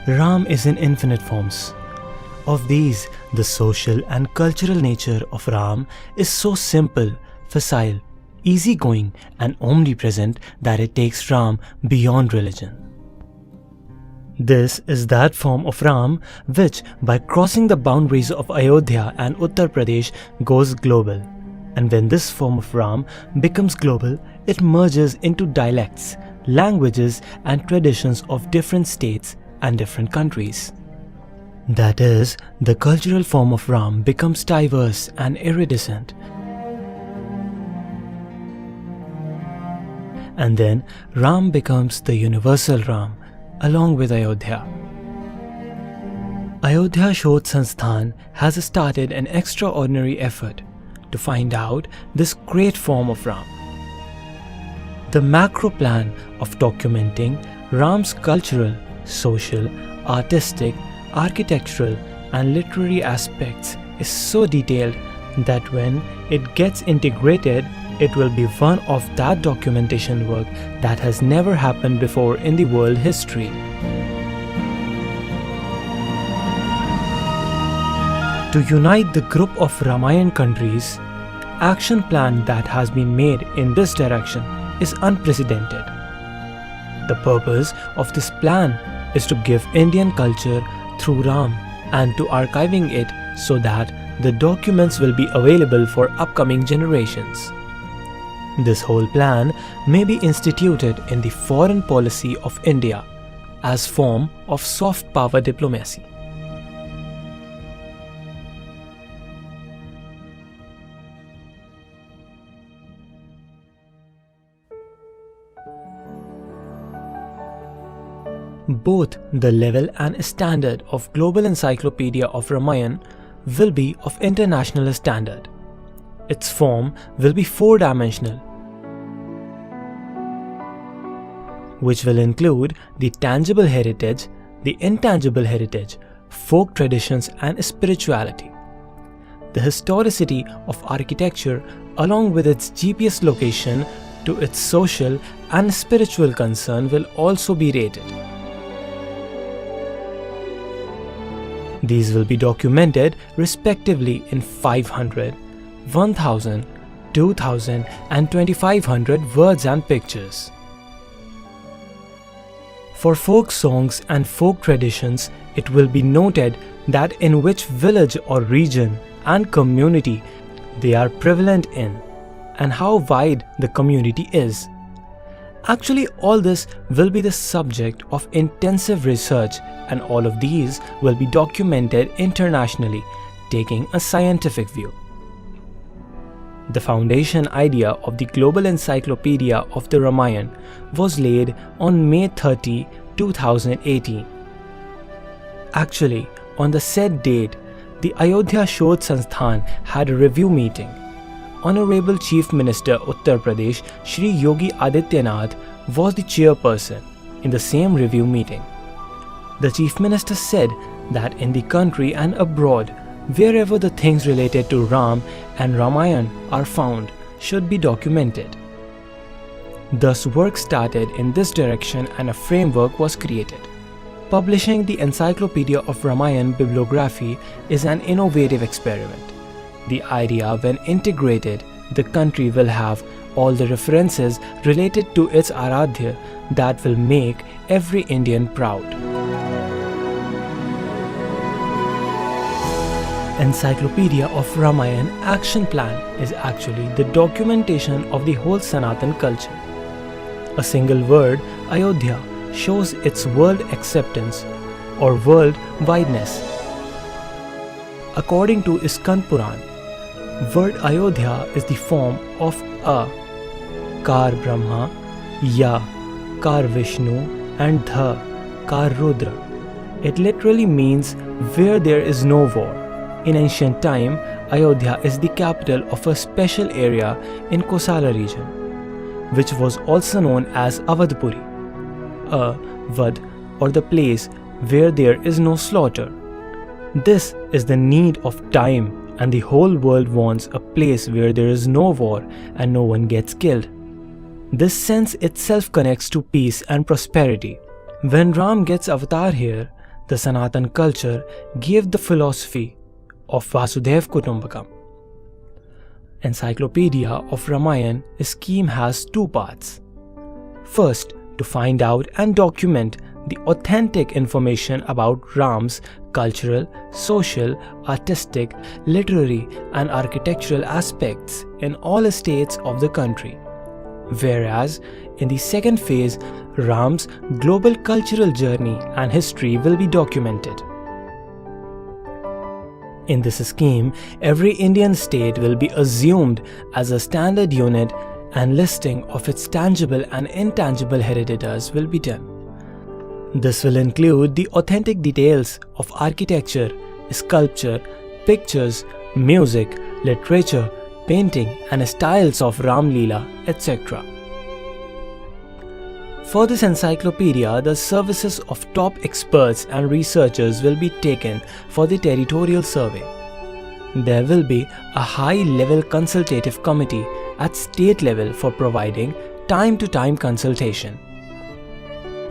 Ram is in infinite forms. Of these, the social and cultural nature of Ram is so simple, facile, easygoing and omnipresent that it takes Ram beyond religion. This is that form of Ram which, by crossing the boundaries of Ayodhya and Uttar Pradesh, goes global. And when this form of Ram becomes global, it merges into dialects, languages and traditions of different states and different countries. That is, the cultural form of Ram becomes diverse and iridescent. And then Ram becomes the universal Ram along with Ayodhya. Ayodhya Shodh Sansthan has started an extraordinary effort to find out this great form of Ram. The macro plan of documenting Ram's cultural, social, artistic, architectural and literary aspects is so detailed that when it gets integrated, it will be one of that documentation work that has never happened before in the world history. To unite the group of Ramayan countries, action plan that has been made in this direction is unprecedented. The purpose of this plan is to give Indian culture through Ram and to archiving it so that the documents will be available for upcoming generations. This whole plan may be instituted in the foreign policy of India as form of soft power diplomacy. Both the level and standard of Global Encyclopedia of Ramayan will be of international standard. Its form will be four-dimensional, which will include the tangible heritage, the intangible heritage, folk traditions and spirituality. The historicity of architecture along with its GPS location to its social and spiritual concern will also be rated. These will be documented respectively in 500, 1000, 2000 and 2500 words and pictures. For folk songs and folk traditions, it will be noted that in which village or region and community they are prevalent in and how wide the community is. Actually, all this will be the subject of intensive research, and all of these will be documented internationally, taking a scientific view. The foundation idea of the Global Encyclopedia of the Ramayan was laid on May 30, 2018. Actually, on the said date, the Ayodhya Shodh Sansthan had a review meeting. Honorable Chief Minister Uttar Pradesh Shri Yogi Adityanath was the chairperson in the same review meeting. The Chief Minister said that in the country and abroad, wherever the things related to Ram and Ramayan are found should be documented. Thus work started in this direction and a framework was created. Publishing the Encyclopedia of Ramayan bibliography is an innovative experiment. The idea, when integrated, the country will have all the references related to its Ayodhya that will make every Indian proud. Encyclopaedia of Ramayan action plan is actually the documentation of the whole Sanatan culture. A single word, Ayodhya, shows its world acceptance or world wideness. According to Iskan Puran, word Ayodhya is the form of A, Kar Brahma, Ya, Kar Vishnu, and Dha, Kar Rudra. It literally means where there is no war. In ancient time, Ayodhya is the capital of a special area in Kosala region, which was also known as Avadhpuri, Vad, or the place where there is no slaughter. This is the need of time, and the whole world wants a place where there is no war and no one gets killed. This sense itself connects to peace and prosperity. When Ram gets avatar here, the Sanatan culture gave the philosophy of Vasudhaiv Kutumbakam. Encyclopaedia of Ramayan scheme has two parts. First, to find out and document the authentic information about Ram's cultural, social, artistic, literary and architectural aspects in all states of the country. Whereas, in the second phase, Ram's global cultural journey and history will be documented. In this scheme, every Indian state will be assumed as a standard unit and listing of its tangible and intangible heritages will be done. This will include the authentic details of architecture, sculpture, pictures, music, literature, painting and styles of Ramlila, etc. For this encyclopedia, the services of top experts and researchers will be taken for the territorial survey. There will be a high-level consultative committee at state level for providing time-to-time consultation.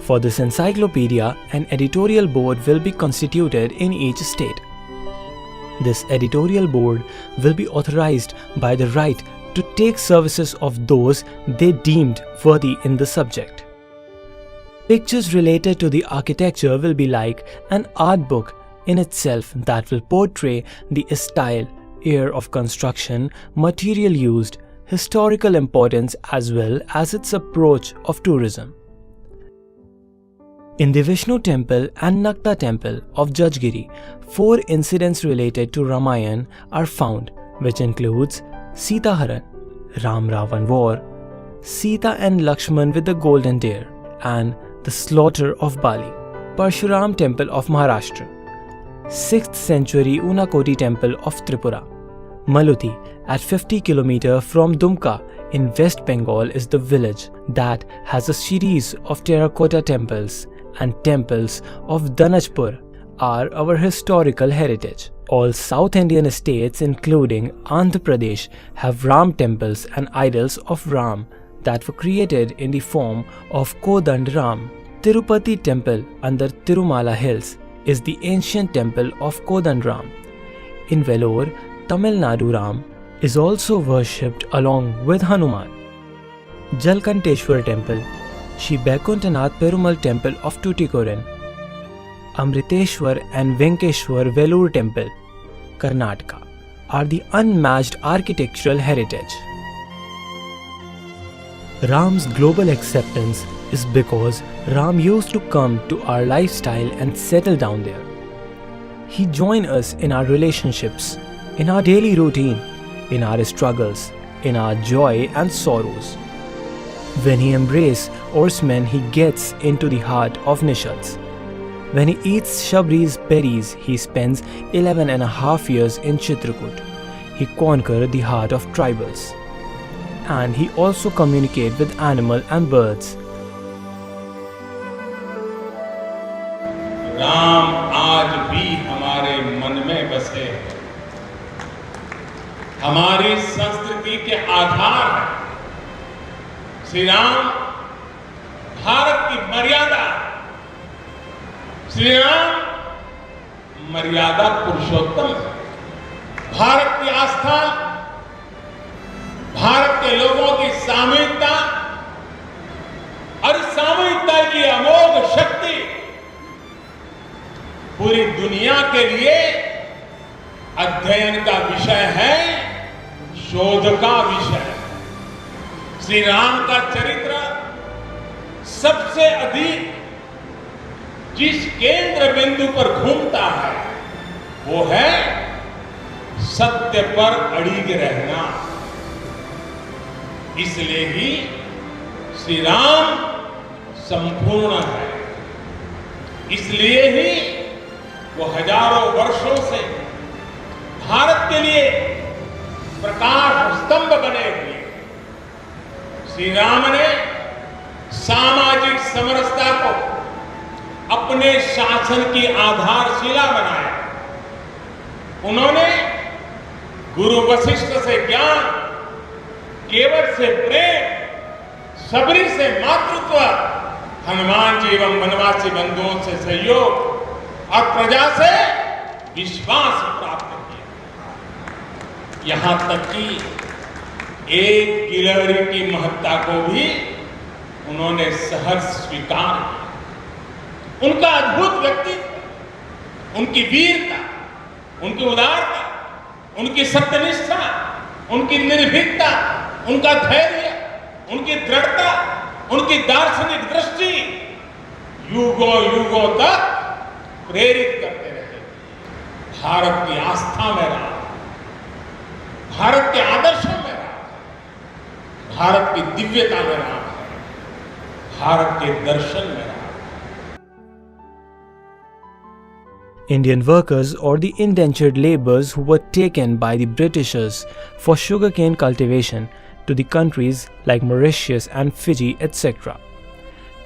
For this encyclopedia, an editorial board will be constituted in each state. This editorial board will be authorized by the right to take services of those they deemed worthy in the subject. Pictures related to the architecture will be like an art book in itself that will portray the style, air of construction, material used, historical importance as well as its approach of tourism. In the Vishnu temple and Nakta temple of Jajgiri, 4 incidents related to Ramayan are found, which includes Sita Haran, Ram Ravan war, Sita and Lakshman with the golden deer, and the slaughter of Bali. Parshuram temple of Maharashtra, 6th century Unakoti temple of Tripura. Maluti at 50 km from Dumka in West Bengal is the village that has a series of terracotta temples, and temples of Danajpur are our historical heritage. All South Indian states including Andhra Pradesh have Ram temples and idols of Ram that were created in the form of Kodand Ram. Tirupati temple under Tirumala hills is the ancient temple of Kodand Ram. In Vellore, Tamil Nadu Ram is also worshipped along with Hanuman. Jalkanteshwar temple, Shri Bekuntanath Perumal temple of Tuticorin, Amriteshwar and Venkeshwar Vellore temple, Karnataka, are the unmatched architectural heritage. Ram's global acceptance is because Ram used to come to our lifestyle and settle down there. He joined us in our relationships, in our daily routine, in our struggles, in our joy and sorrows. When he embraces oarsmen, he gets into the heart of Nishads. When he eats Shabri's berries, he spends 11.5 years in Chitrakoot. He conquers the heart of tribals. And he also communicates with animals and birds. Ram आज भी हमारे मन में बसे, हमारी संस्कृति के आधार है। श्री राम भारत की मर्यादा, श्री राम मर्यादा पुरुषोत्तम है। भारत की आस्था, भारत के लोगों की सामूहिकता और सामूहिकता की अमोघ शक्ति पूरी दुनिया के लिए अध्ययन का विषय है, शोध का विषय। श्री राम का चरित्र सबसे अधिक जिस केंद्र बिंदु पर घूमता है वो है सत्य पर अड़िग रहना। इसलिए ही श्री राम संपूर्ण है। इसलिए ही वो हजारों वर्षों से भारत के लिए प्रकाश स्तंभ बने हुए। श्री राम ने सामाजिक समरसता को अपने शासन की आधारशिला बनाया। उन्होंने गुरु वशिष्ठ से ज्ञान, केवट से प्रेम, सबरी से मातृत्व, हनुमान जी एवं वनवासी बंधुओं से सहयोग और प्रजा से विश्वास प्राप्त किया। यहां तक कि एक गिलहरी की महत्ता को भी उन्होंने सहर्ष स्वीकार किया। उनका अद्भुत व्यक्तित्व, उनकी वीरता, उनकी उदारता, उनकी सत्यनिष्ठा, उनकी निर्भीकता, उनका धैर्य, उनकी दृढ़ता, उनकी दार्शनिक दृष्टि युगों युगों तक प्रेरित करते रहे। भारत की आस्था में रहा, भारत के आदर्शों में रहा, भारत की दिव्यता में रहा, भारत के दर्शन में रहा। Indian workers or the indentured laborers who were taken by the Britishers for sugarcane cultivation to the countries like Mauritius and Fiji, etc.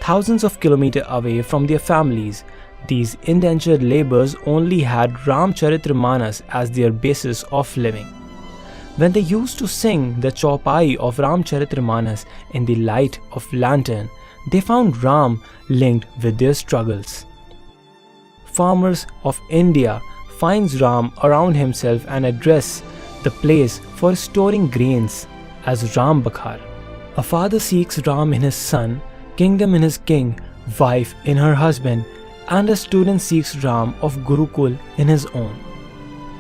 Thousands of kilometers away from their families, these indentured laborers only had Ramcharitmanas as their basis of living. When they used to sing the chaupai of Ramcharitmanas in the light of lantern, they found Ram linked with their struggles. Farmers of India finds Ram around himself and address the place for storing grains as Ram Bakhar. A father seeks Ram in his son, kingdom in his king, wife in her husband, and a student seeks Ram of Gurukul in his own.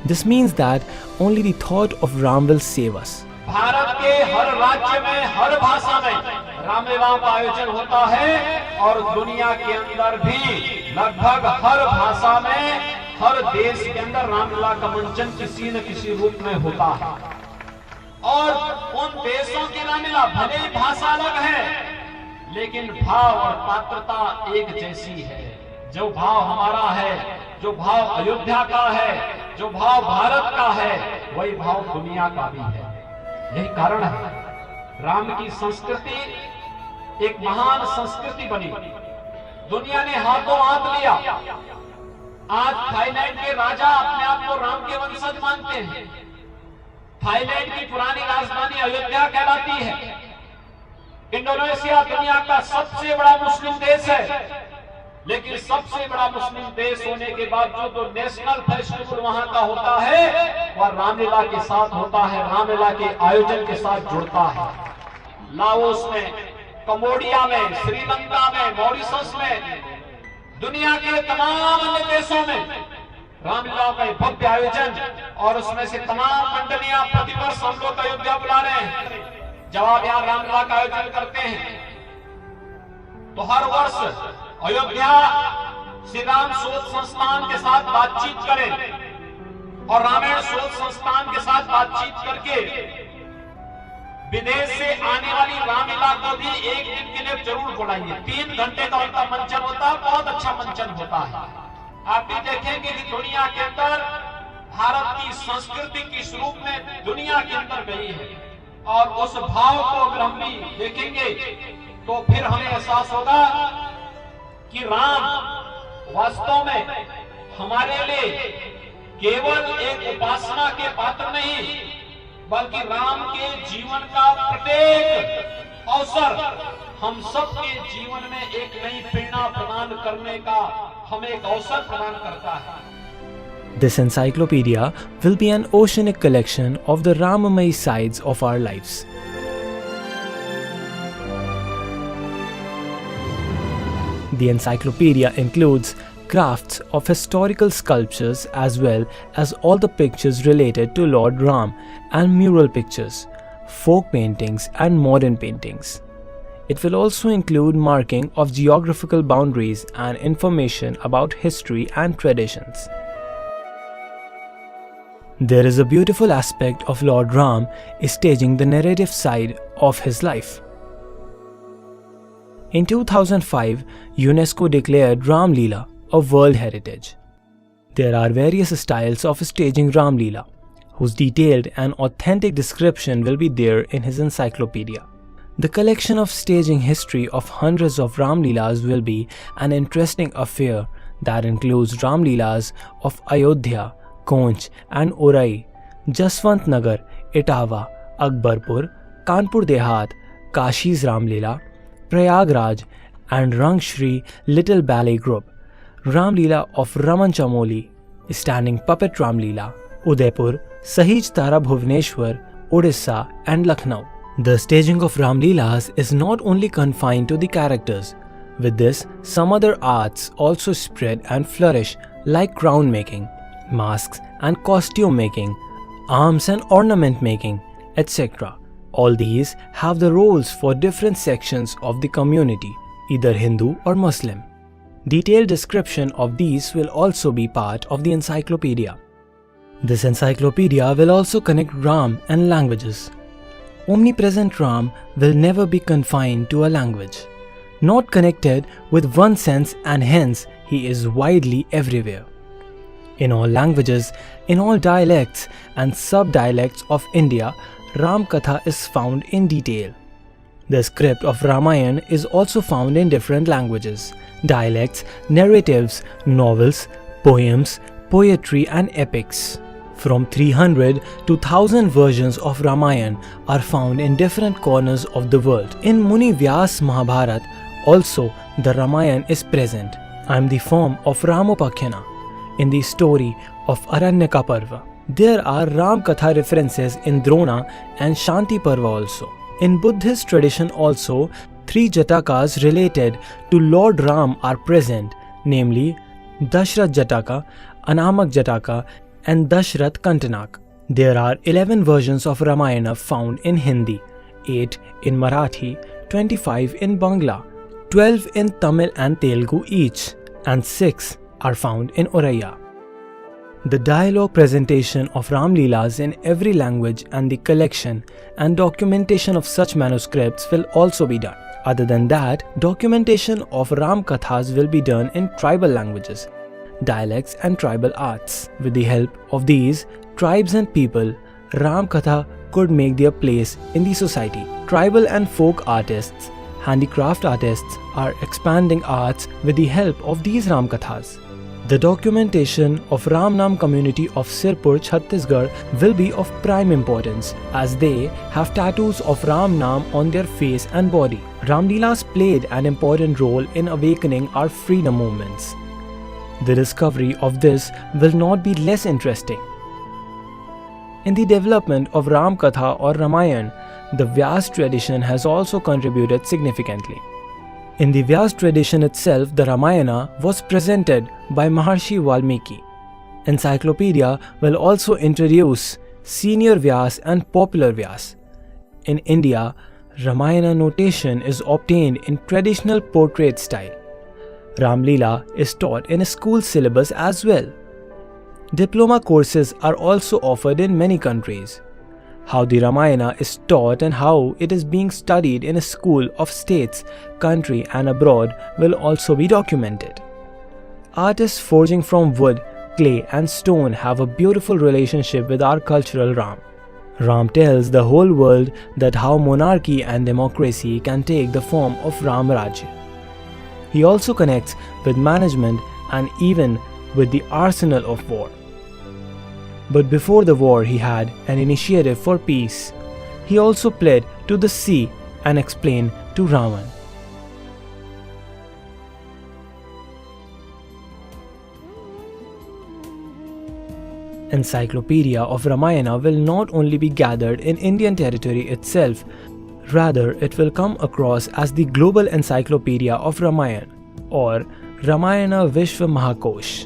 This means that only the thought of Ram will save us. Bharat के हर राज्य में, हर भाषा में रामलीला का आयोजन होता है और दुनिया के अंदर भी लगभग हर भाषा में, हर देश के अंदर रामलीला का मंचन किसी न किसी रूप में होता है। और उन देशों की रामलीला भले ही भाषा अलग है, लेकिन भाव और पात्रता एक जैसी है। जो भाव हमारा है, जो भाव अयोध्या का है, जो भाव भारत का है, वही भाव दुनिया का भी है। यही कारण है राम की संस्कृति एक महान संस्कृति बनी। दुनिया ने हाथों हाथ लिया। आज थाईलैंड के राजा अपने आप को राम के वंशज मानते हैं। थाईलैंड की पुरानी राजधानी अयोध्या कहलाती है। इंडोनेशिया दुनिया का सबसे बड़ा मुस्लिम देश है, लेकिन सबसे बड़ा मुस्लिम देश होने के बावजूद जो नेशनल फेस्टिवल वहां का होता है वह रामलीला के साथ होता है, रामलीला के आयोजन के साथ जुड़ता है। लाओस में, कंबोडिया में, श्रीलंका में, मॉरिशस में, दुनिया के तमाम अन्य देशों में रामलीला का भव्य आयोजन, और उसमें से तमाम मंडलियां प्रतिवर्ष हम लोग अयोध्या बुला रहे हैं। जब आप यहाँ रामलीला का आयोजन करते हैं तो हर वर्ष अयोध्या श्री राम शोध संस्थान के साथ बातचीत करें और रामायण शोध संस्थान के साथ बातचीत करके विदेश से आने वाली रामलीला को भी एक दिन के लिए जरूर बुलाइए। 3 घंटे का उनका मंचन होता है, बहुत अच्छा मंचन होता है। आप भी देखेंगे कि दुनिया के अंदर भारत की संस्कृति किस रूप में दुनिया के अंदर गई है, और उस भाव को अगर हम भी देखेंगे तो फिर हमें एहसास होगा कि राम वास्तव में हमारे लिए केवल एक उपासना के पात्र नहीं, बल्कि राम के जीवन का प्रत्येक अवसर हम सबके जीवन में एक नई प्रेरणा प्रदान करने का हमें एक अवसर प्रदान करता है। This encyclopedia will be an oceanic collection of the Ramamai sides of our lives. The encyclopedia includes crafts of historical sculptures as well as all the pictures related to Lord Ram and mural pictures, folk paintings and modern paintings. It will also include marking of geographical boundaries and information about history and traditions. There is a beautiful aspect of Lord Ram staging the narrative side of his life. In 2005, UNESCO declared Ramlila a World Heritage. There are various styles of staging Ramlila, whose detailed and authentic description will be there in his encyclopedia. The collection of staging history of hundreds of Ramlilas will be an interesting affair that includes Ramlilas of Ayodhya, Konch and Orai, Jaswant Nagar, Etawah, Akbarpur, Kanpur Dehat, Kashi's Ramlila, Prayagraj and Rangshri Little Ballet Group, Ramlila of Raman Chamoli, Standing Puppet Ramlila, Udaipur, Sahij Tara Bhubaneswar, Odisha and Lucknow. The staging of Ramlilas is not only confined to the characters. With this, some other arts also spread and flourish like crown making, masks and costume making, arms and ornament making, etc. All these have the roles for different sections of the community, either Hindu or Muslim. Detailed description of these will also be part of the encyclopedia. This encyclopedia will also connect Ram and languages. Omnipresent Ram will never be confined to a language, not connected with one sense, and hence he is widely everywhere. In all languages, in all dialects and sub-dialects of India, Ram Katha is found in detail. The script of Ramayan is also found in different languages, dialects, narratives, novels, poems, poetry and epics. From 300 to 1000 versions of Ramayan are found in different corners of the world. In Muni Vyas Mahabharat also the Ramayan is present. I am the form of Ramopakhyana in the story of Aranyaka Parva. There are Ram Katha references in Drona and Shanti Parva also. In Buddhist tradition also, 3 Jatakas related to Lord Ram are present, namely Dashrath Jataka, Anamak Jataka and Dashrath Kantanak. There are 11 versions of Ramayana found in Hindi, 8 in Marathi, 25 in Bangla, 12 in Tamil and Telugu each, and 6 are found in Oriya. The dialogue presentation of Ramlilas in every language and the collection and documentation of such manuscripts will also be done. Other than that, documentation of Ram Kathas will be done in tribal languages, dialects and tribal arts. With the help of these tribes and people, Ram Katha could make their place in the society. Tribal and folk artists, handicraft artists are expanding arts with the help of these Ram Kathas. The documentation of Ram Nam community of Sirpur, Chhattisgarh will be of prime importance as they have tattoos of Ram Nam on their face and body. Ramlilas played an important role in awakening our freedom movements. The discovery of this will not be less interesting. In the development of Ram Katha or Ramayan, the Vyas tradition has also contributed significantly. In the Vyas tradition itself, the Ramayana was presented by Maharshi Valmiki. Encyclopedia will also introduce Senior Vyas and Popular Vyas. In India, Ramayana notation is obtained in traditional portrait style. Ramlila is taught in a school syllabus as well. Diploma courses are also offered in many countries. How the Ramayana is taught and how it is being studied in a school of states, country and abroad will also be documented. Artists forging from wood, clay and stone have a beautiful relationship with our cultural Ram. Ram tells the whole world that how monarchy and democracy can take the form of Ram Rajya. He also connects with management and even with the arsenal of war. But before the war, he had an initiative for peace. He also pled to the sea and explained to Ravan. Encyclopedia of Ramayana will not only be gathered in Indian territory itself, rather it will come across as the Global Encyclopedia of Ramayan or Ramayana Vishwa Mahakosh.